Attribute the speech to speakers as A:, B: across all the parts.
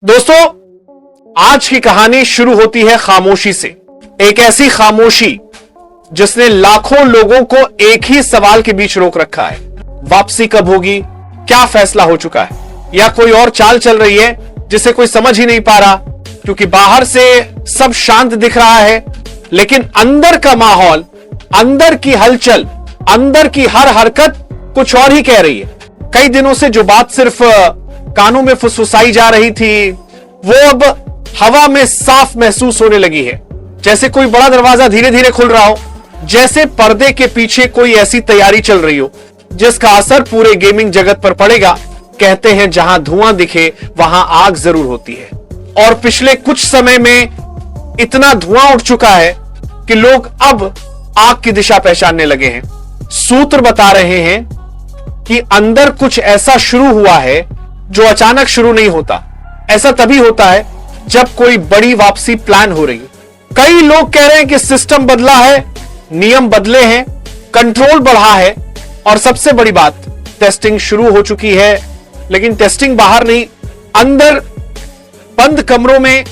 A: दोस्तों, आज की कहानी शुरू होती है खामोशी से। एक ऐसी खामोशी जिसने लाखों लोगों को एक ही सवाल के बीच रोक रखा है। वापसी कब होगी? क्या फैसला हो चुका है? या कोई और चाल चल रही है जिसे कोई समझ ही नहीं पा रहा? क्योंकि बाहर से सब शांत दिख रहा है, लेकिन अंदर का माहौल, अंदर की हलचल, अंदर की हर हरकत कुछ और ही कह रही है। कई दिनों से जो बात सिर्फ कानों में फुसफुसाई जा रही थी, वो अब हवा में साफ महसूस होने लगी है। जैसे कोई बड़ा दरवाजा धीरे धीरे खुल रहा हो, जैसे पर्दे के पीछे कोई ऐसी तैयारी चल रही हो जिसका असर पूरे गेमिंग जगत पर पड़ेगा। कहते हैं जहां धुआं दिखे वहां आग जरूर होती है। और पिछले कुछ समय में इतना धुआं उठ चुका है कि लोग अब आग की दिशा पहचानने लगे हैं। सूत्र बता रहे हैं कि अंदर कुछ ऐसा शुरू हुआ है जो अचानक शुरू नहीं होता। ऐसा तभी होता है जब कोई बड़ी वापसी प्लान हो रही है। कई लोग कह रहे हैं कि सिस्टम बदला है, नियम बदले हैं, कंट्रोल बढ़ा है, और सबसे बड़ी बात, टेस्टिंग शुरू हो चुकी है। लेकिन टेस्टिंग बाहर नहीं, अंदर बंद कमरों में,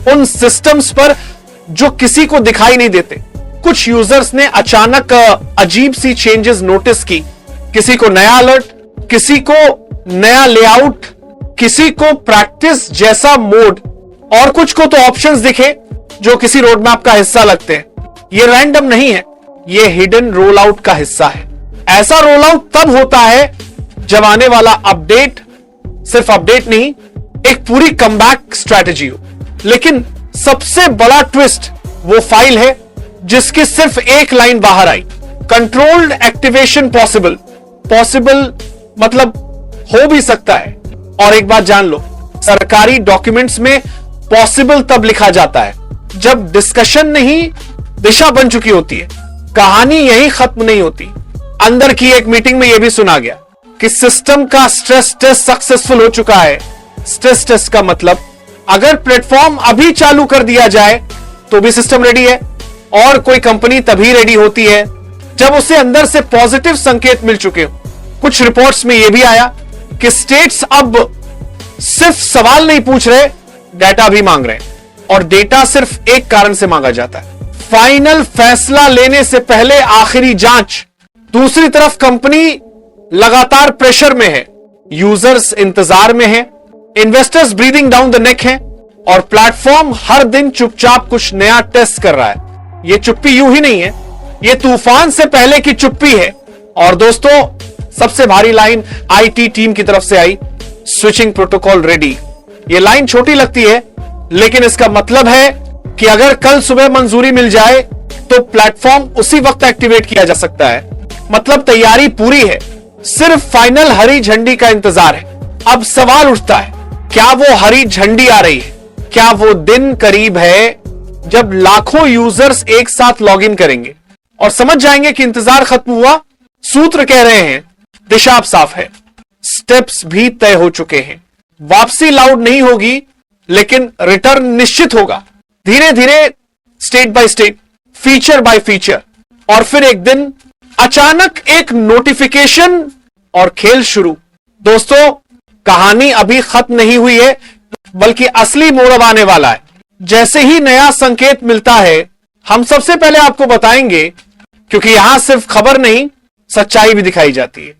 A: उन सिस्टम्स पर जो किसी को दिखाई नहीं देते। कुछ यूजर्स ने अचानक अजीब सी चेंजेस नोटिस की। किसी को नया अलर्ट, किसी को नया लेआउट, किसी को प्रैक्टिस जैसा मोड, और कुछ को तो ऑप्शंस दिखे जो किसी रोड मैप का हिस्सा लगते हैं। ये रैंडम नहीं है, ये हिडन रोल आउट का हिस्सा है। ऐसा रोल आउट तब होता है जब आने वाला अपडेट सिर्फ अपडेट नहीं, एक पूरी कमबैक स्ट्रैटेजी हो। लेकिन सबसे बड़ा ट्विस्ट वो फाइल है जिसकी सिर्फ एक लाइन बाहर आई, कंट्रोल्ड एक्टिवेशन पॉसिबल। पॉसिबल मतलब हो भी सकता है। और एक बात जान लो, सरकारी डॉक्यूमेंट्स में पॉसिबल तब लिखा जाता है जब डिस्कशन नहीं, दिशा बन चुकी होती है। कहानी यही खत्म नहीं होती। अंदर की एक मीटिंग में यह भी सुना गया कि सिस्टम का स्ट्रेस टेस्ट सक्सेसफुल हो चुका है। स्ट्रेस टेस्ट का मतलब, अगर प्लेटफॉर्म अभी चालू कर दिया जाए तो भी सिस्टम रेडी है। और कोई कंपनी तभी रेडी होती है जब उसे अंदर से पॉजिटिव संकेत मिल चुके हो। कुछ रिपोर्ट्स में यह भी आया कि स्टेट्स अब सिर्फ सवाल नहीं पूछ रहे, डेटा भी मांग रहे हैं। और डेटा सिर्फ एक कारण से मांगा जाता है, फाइनल फैसला लेने से पहले आखिरी जांच। दूसरी तरफ कंपनी लगातार प्रेशर में है, यूजर्स इंतजार में है, investors breathing down the neck हैं, और प्लेटफॉर्म हर दिन चुपचाप कुछ नया टेस्ट कर रहा है। यह चुप्पी यूं ही नहीं है, यह तूफान से पहले की चुप्पी है। और दोस्तों, सबसे भारी लाइन आईटी टीम की तरफ से आई, स्विचिंग प्रोटोकॉल रेडी। यह लाइन छोटी लगती है, लेकिन इसका मतलब है कि अगर कल सुबह मंजूरी मिल जाए तो प्लेटफॉर्म उसी वक्त एक्टिवेट किया जा सकता है। मतलब तैयारी पूरी है, सिर्फ फाइनल हरी झंडी का इंतजार है। अब सवाल उठता है, क्या वो हरी झंडी आ रही है? क्या वो दिन करीब है जब लाखों यूजर्स एक साथ लॉगिन करेंगे और समझ जाएंगे कि इंतजार खत्म हुआ? सूत्र कह रहे हैं, दिशा अब साफ है, स्टेप्स भी तय हो चुके हैं। वापसी लाउड नहीं होगी, लेकिन रिटर्न निश्चित होगा। धीरे धीरे, state by state, feature bye feature. और फिर एक दिन अचानक एक नोटिफिकेशन और खेल शुरू। दोस्तों, कहानी अभी खत्म नहीं हुई है, बल्कि असली मोड़ अब आने वाला है। जैसे ही नया संकेत मिलता है, हम सबसे पहले आपको बताएंगे, क्योंकि यहां सिर्फ खबर नहीं, सच्चाई भी दिखाई जाती है।